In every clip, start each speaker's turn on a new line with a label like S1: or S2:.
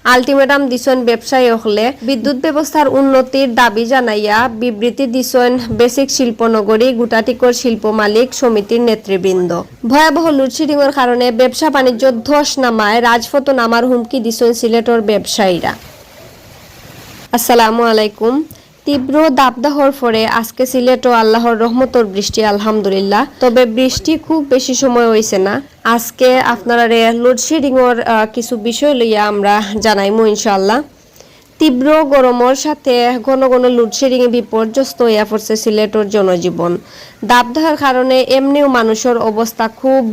S1: Ultimatum দিছেন ব্যবসায়ী হলে বিদ্যুৎ ব্যবস্থার উন্নতির দাবি জানাইয়া বিবৃতি দিছেন বেসিক শিল্পনগরী গুটাটিকর শিল্প মালিক সমিতির নেতৃবৃন্দ। ভয়াবহ লোডশেডিংয়ের কারণে ব্যবসা বাণিজ্য ধস নামায় রাজপথ নামার হুমকি দিছেন সিলেটর ব্যবসায়ীরা। আসসালামু আলাইকুম। তীব্র দাবদাহর পরে আজকে সিলেটও আল্লাহর রহমতর বৃষ্টি আলহামদুলিল্লাহ। তবে বৃষ্টি খুব বেশি সময় হইছে না। আজকে আপনারা লোডশেডিংয়ের কিছু বিষয় লইয়া আমরা জানাইমু ইনশাআল্লাহ। তীব্র গরমের সাথে ঘন ঘন লোডশেডিংয়ে বিপর্যস্ত হইয়া পড়ছে সিলেটর জনজীবন। দাবদাহের কারণে এমনিও মানুষের অবস্থা খুব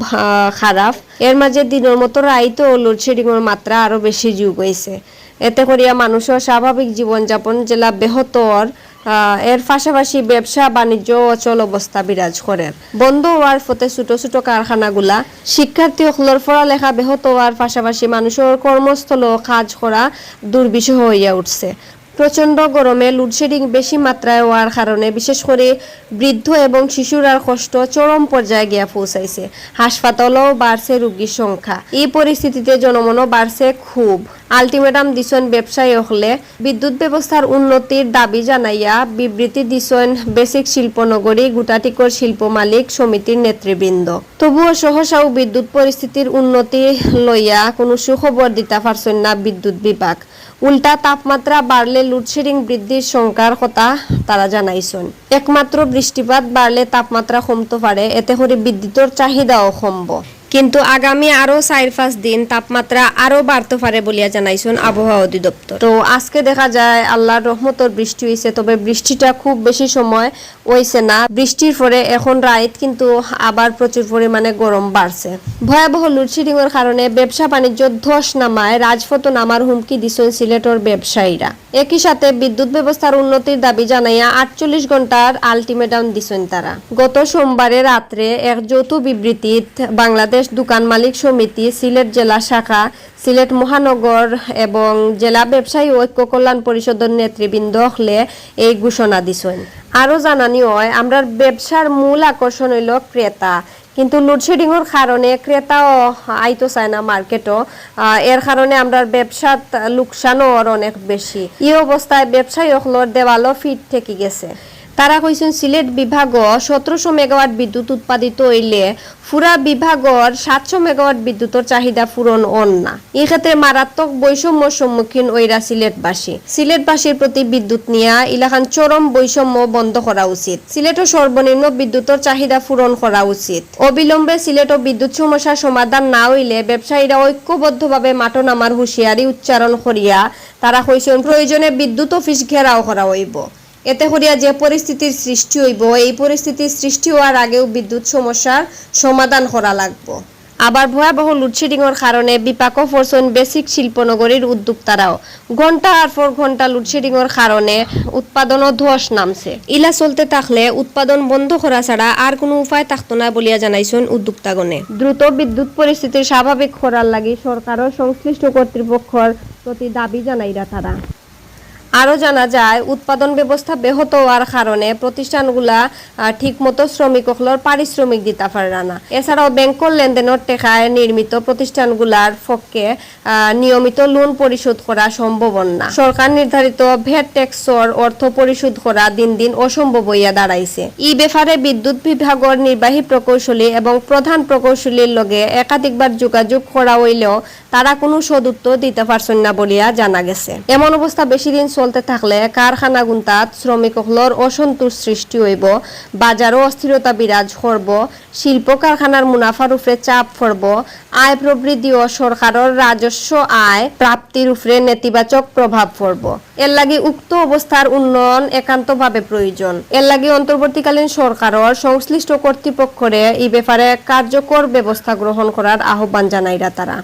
S1: খারাপ। এর মাঝে দিনের মতো রাইতেও লোডশেডিংয়ের মাত্রা আরো বেশি যোগ হয়েছে। এতে করিয়া মানুষের স্বাভাবিক জীবনযাপন জেলা বেহতর, এর পাশাপাশি ব্যবসা বাণিজ্য অচল অবস্থা বিরাজ করে। বন্ধ হওয়ার ফলে ছোট ছোট কারখানাগুলা, শিক্ষার্থীসকলের পড়ালেখা ব্যাহত হওয়ার পাশাপাশি মানুষের কর্মস্থল কাজ করা দুর্বিষহ হইয়া উঠছে। প্রচণ্ড গরমে লোডশেডিং বেশি মাত্রায় হওয়ার কারণে বিশেষ করে বৃদ্ধ এবং শিশুরার কষ্ট চরম পর্যায়ে গিয়া পৌঁছাইছে। হাসপাতালও বাড়ছে রোগীর সংখ্যা। এই পরিস্থিতিতে জনমনও বাড়ছে খুব। আলটিমেটাম দিছেন ব্যবসায়ী হলে বিদ্যুৎ ব্যবস্থার উন্নতির দাবি জানাইয়া বিবৃতি দিছেন বেসিক শিল্পনগরী গুটাটিকর শিল্প মালিক সমিতির নেতৃবৃন্দ। তবুও সহসাও বিদ্যুৎ পরিস্থিতির উন্নতি লইয়া কোনো সুখবর দিতে পারছেন না বিদ্যুৎ বিভাগ। উল্টা তাপমাত্রা বাড়লে লোডশেডিং বৃদ্ধির সংখ্যার কথা তারা জানাইছেন। একমাত্র বৃষ্টিপাত বাড়লে তাপমাত্রা কমতে পারে, এতে করে বিদ্যুতের চাহিদাও কমব। কিন্তু আগামী আরো 4-5 দিন তাপমাত্রা আরো বাড়তে পারে বলিয়া জানাইছেন আবহাওয়া অধিদপ্তর। তো আজকে দেখা যায় আল্লাহর রহমতর বৃষ্টি হইছে, তবে বৃষ্টিটা খুব বেশি সময় হইছে না। বৃষ্টির পরে এখন রাত কিন্তু আবার প্রচুর পরিমাণে গরম বাড়ছে। ভয়াবহ লোডশেডিং এর কারণে ব্যবসা বাণিজ্য ধস নামায় রাজপথ নামার হুমকি দিছেন সিলেটর ব্যবসায়ীরা। একই সাথে বিদ্যুৎ ব্যবস্থার উন্নতির দাবি জানাইয়া 48 ঘন্টার আলটিমেটাম দিছেন তারা। গত সোমবারে রাত্রে এক যৌথ বিবৃতিত বাংলাদেশ দোকান মালিক সমিতি, সিলেট জেলা শাখা, সিলেট মহানগর এবং জেলা ব্যবসায়ী ঐক্য কল্যাণ পরিষদের নেতৃবৃন্দ হলে এই ঘোষণা দিছেন। আরো জানানি হয় আমরা ব্যবসার মূল আকর্ষণ হইল ক্রেতা, কিন্তু লোডশেডিং এর কারণে ক্রেতাও আইতো চায় না মার্কেটও। এর কারণে আমরা ব্যবসার লোকসানও অনেক বেশি। এই অবস্থায় ব্যবসায়ী হলর দেওয়ালও ফিট থেকে গেছে। তারা কইছেন সিলেট বিভাগও 1700 মেগাওয়াট বিদ্যুৎ উৎপাদিত হইলে পুরা বিভাগর 700 মেগাওয়াট বিদ্যুতের চাহিদা পূরণ হন না। এই ক্ষেত্রে মারাত্মক বৈষম্যর সম্মুখীন ওইরা সিলেটবাসীর প্রতি বিদ্যুৎ নিয়ে ইলাকান চরম বৈষম্য বন্ধ করা উচিত। সিলেটও সর্বনিম্ন বিদ্যুতের চাহিদা পূরণ করা উচিত। অবিলম্বে সিলেটও বিদ্যুৎ সমস্যার সমাধান না হইলে ব্যবসায়ীরা ঐক্যবদ্ধভাবে মাঠে নামার হুঁশিয়ারি উচ্চারণ করিয়া তারা কইছেন প্রয়োজনে বিদ্যুৎ অফিস ঘেরাও করা হইব। এতে করিয়া যে পরিস্থিতির সৃষ্টি হইব, এই পরিস্থিতির সৃষ্টি হওয়ার আগেও বিদ্যুৎ সমস্যার সমাধান করা লাগবে। আবার ভয়াবহ লোডশেডিং এর কারণে বিপাকও পড়ছেন বেসিক শিল্পনগরীর উদ্যোক্তারাও। ঘন্টার পর ঘন্টা লোডশেডিং এর কারণে উৎপাদনও ধস নামছে। ইলা চলতে থাকলে উৎপাদন বন্ধ করা ছাড়া আর কোনো উপায় থাকতো না বলিয়া জানাইছেন উদ্যোক্তাগণে। দ্রুত বিদ্যুৎ পরিস্থিতি স্বাভাবিক করার লাগি সরকার ও সংশ্লিষ্ট কর্তৃপক্ষের প্রতি দাবি জানাইরা তারা। আরো জানা যায় উৎপাদন ব্যবস্থা ব্যাহত হওয়ার কারণে প্রতিষ্ঠানগুলা ঠিকমতো শ্রমিকসকলের পারিশ্রমিক দিতে পারে না। এছাড়াও ব্যাংকের লেনদেনের টেকায় নির্মিত প্রতিষ্ঠানগুলার পক্ষে নিয়মিত লোন পরিশোধ করা সম্ভব না। সরকার নির্ধারিত ভ্যাট ট্যাক্সর অর্থ পরিশোধ করা দিন দিন অসম্ভব হইয়া দাঁড়াইছে। এই ব্যাপারে বিদ্যুৎ বিভাগের নির্বাহী প্রকৌশলী এবং প্রধান প্রকৌশলীর লগে একাধিকবার যোগাযোগ করা হইলেও তারা কোনো সদুত্তর দিতে পারছেন না বলিয়া জানা গেছে। এমন অবস্থা বেশি দিন চলতে থাকলে কারখানা গুন্তাত শ্রমিকসকলের অসন্তোষ সৃষ্টি হইব, বাজারও অস্থিরতা বিরাজ করব, শিল্প কারখানার মুনাফার উপরে চাপ পড়ব, আয় প্রবৃদ্ধি ও সরকারের রাজস্ব আয় প্রাপ্তির উপরে নেতিবাচক প্রভাব পড়ব। এর লাগি উক্ত অবস্থার উন্নয়ন একান্তভাবে প্রয়োজন। এর লাগি অন্তর্বর্তীকালীন সরকারের সংশ্লিষ্ট কর্তৃপক্ষরে এই ব্যাপারে কার্যকর ব্যবস্থা গ্রহণ করার আহ্বান জানাইরা তারা।